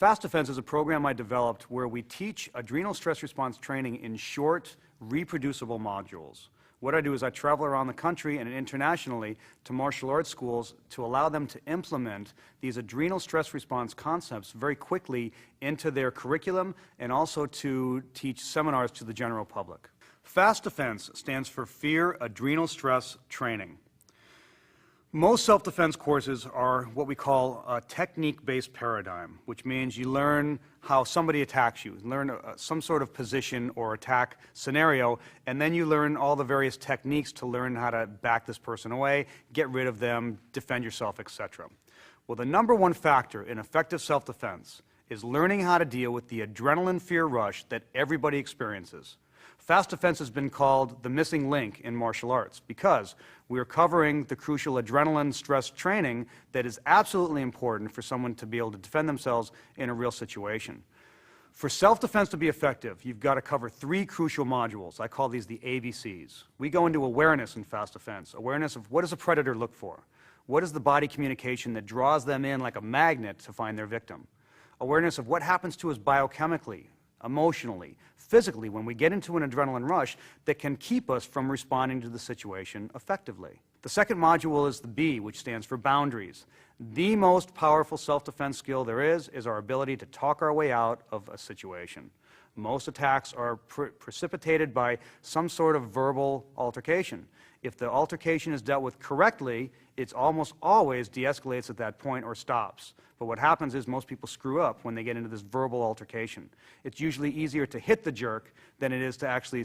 Fast Defense is a program I developed where we teach adrenal stress response training in short, reproducible modules. What I do is I travel around the country and internationally to martial arts schools to allow them to implement these adrenal stress response concepts very quickly into their curriculum and also to teach seminars to the general public. Fast Defense stands for Fear Adrenal Stress Training. Most self-defense courses are what we call a technique-based paradigm, which means you learn how somebody attacks you, learn some sort of position or attack scenario, and then you learn all the various techniques to learn how to back this person away, get rid of them, defend yourself, etc. Well, the number one factor in effective self-defense is learning how to deal with the adrenaline fear rush that everybody experiences. Fast Defense has been called the missing link in martial arts because we are covering the crucial adrenaline stress training that is absolutely important for someone to be able to defend themselves in a real situation. For self-defense to be effective, you've got to cover three crucial modules. I call these the ABCs. We go into awareness in Fast Defense, awareness of what does a predator look for? What is the body communication that draws them in like a magnet to find their victim? Awareness of what happens to us biochemically, emotionally, physically, when we get into an adrenaline rush that can keep us from responding to the situation effectively. The second module is the B, which stands for boundaries. The most powerful self-defense skill there is our ability to talk our way out of a situation. Most attacks are precipitated by some sort of verbal altercation. If the altercation is dealt with correctly, it's almost always de-escalates at that point or stops. But what happens is most people screw up when they get into this verbal altercation. It's usually easier to hit the jerk than it is to actually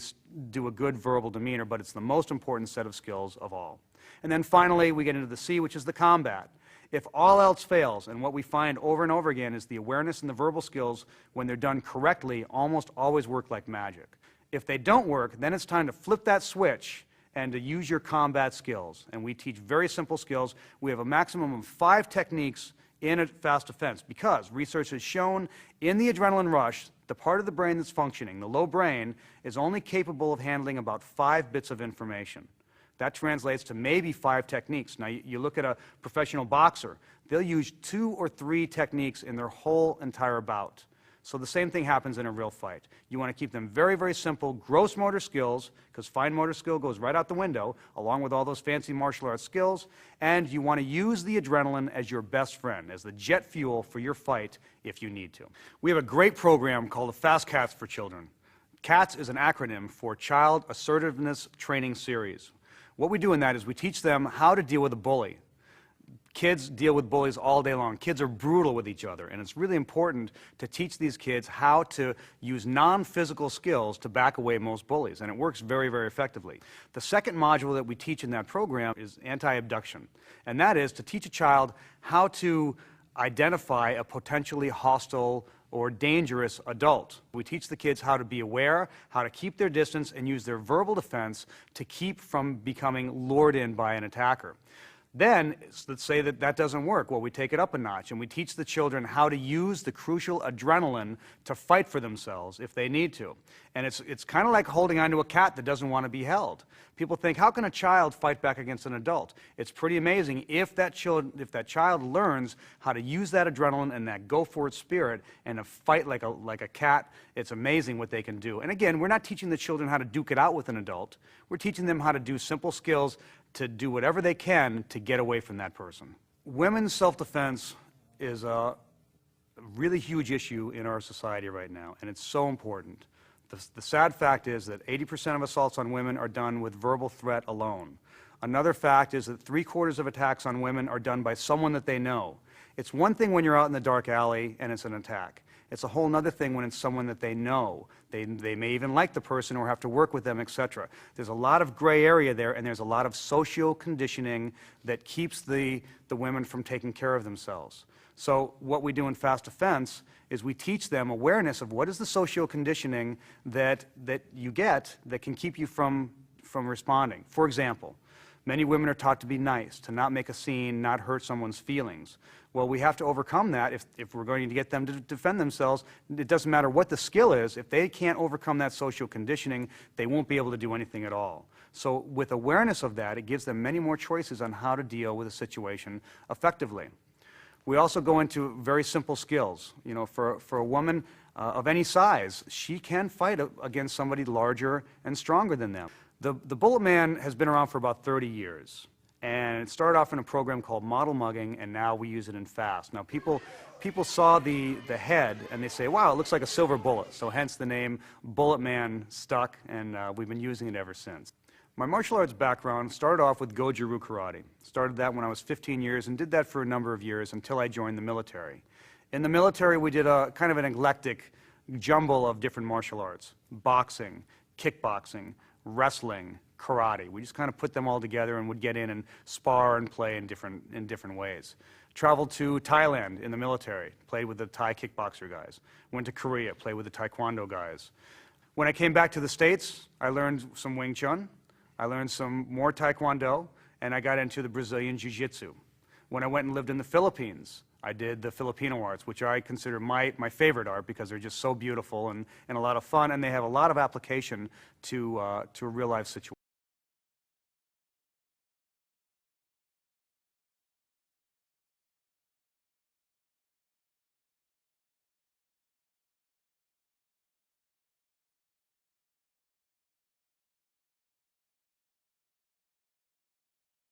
do a good verbal demeanor, but it's the most important set of skills of all. And then finally, we get into the C, which is the combat. If all else fails, and what we find over and over again is the awareness and the verbal skills, when they're done correctly, almost always work like magic. If they don't work, then it's time to flip that switch and to use your combat skills. And we teach very simple skills. We have a maximum of 5 techniques in a Fast Defense because research has shown in the adrenaline rush, the part of the brain that's functioning, the low brain, is only capable of handling about 5 bits of information. That translates to maybe 5 techniques. Now, you look at a professional boxer, they'll use 2 or 3 techniques in their whole entire bout. So the same thing happens in a real fight. You want to keep them very, very simple, gross motor skills, because fine motor skill goes right out the window, along with all those fancy martial arts skills, and you want to use the adrenaline as your best friend, as the jet fuel for your fight if you need to. We have a great program called the Fast Cats for Children. CATS is an acronym for Child Assertiveness Training Series. What we do in that is we teach them how to deal with a bully. Kids deal with bullies all day long. Kids are brutal with each other, and it's really important to teach these kids how to use non-physical skills to back away most bullies, and it works very, very effectively. The second module that we teach in that program is anti-abduction, and that is to teach a child how to identify a potentially hostile or dangerous adult. We teach the kids how to be aware, how to keep their distance, and use their verbal defense to keep from becoming lured in by an attacker. Then, let's say that that doesn't work. Well, we take it up a notch, and we teach the children how to use the crucial adrenaline to fight for themselves if they need to. And it's kind of like holding onto a cat that doesn't want to be held. People think, how can a child fight back against an adult? It's pretty amazing if that child learns how to use that adrenaline and that go-for-it spirit and to fight like a cat. It's amazing what they can do. And again, we're not teaching the children how to duke it out with an adult. We're teaching them how to do simple skills to do whatever they can to get away from that person. Women's self-defense is a really huge issue in our society right now, and it's so important. The sad fact is that 80% of assaults on women are done with verbal threat alone. Another fact is that 3/4 of attacks on women are done by someone that they know. It's one thing when you're out in the dark alley and it's an attack. It's a whole other thing when it's someone that they know. They may even like the person or have to work with them, etc. There's a lot of gray area there, and there's a lot of social conditioning that keeps the women from taking care of themselves. So what we do in Fast Defense is we teach them awareness of what is the social conditioning that you get that can keep you from responding. For example, many women are taught to be nice, to not make a scene, not hurt someone's feelings. Well, we have to overcome that if we're going to get them to defend themselves. It doesn't matter what the skill is. If they can't overcome that social conditioning, they won't be able to do anything at all. So with awareness of that, it gives them many more choices on how to deal with a situation effectively. We also go into very simple skills. You know, for a woman of any size, she can fight against somebody larger and stronger than them. The Bullet Man has been around for about 30 years. And it started off in a program called Model Mugging, and now we use it in FAST. Now, people saw the head, and they say, wow, it looks like a silver bullet. So hence the name Bullet Man stuck, and we've been using it ever since. My martial arts background started off with Goju-Ryu Karate. Started that when I was 15 years and did that for a number of years until I joined the military. In the military, we did a kind of an eclectic jumble of different martial arts: boxing, kickboxing, wrestling, karate. We just kind of put them all together and would get in and spar and play in different ways. Traveled to Thailand in the military, played with the Thai kickboxer guys. Went to Korea, played with the Taekwondo guys. When I came back to the States, I learned some Wing Chun. I learned some more Taekwondo, and I got into the Brazilian Jiu-Jitsu. When I went and lived in the Philippines, I did the Filipino arts, which I consider my favorite art because they're just so beautiful and a lot of fun, and they have a lot of application to a real-life situation.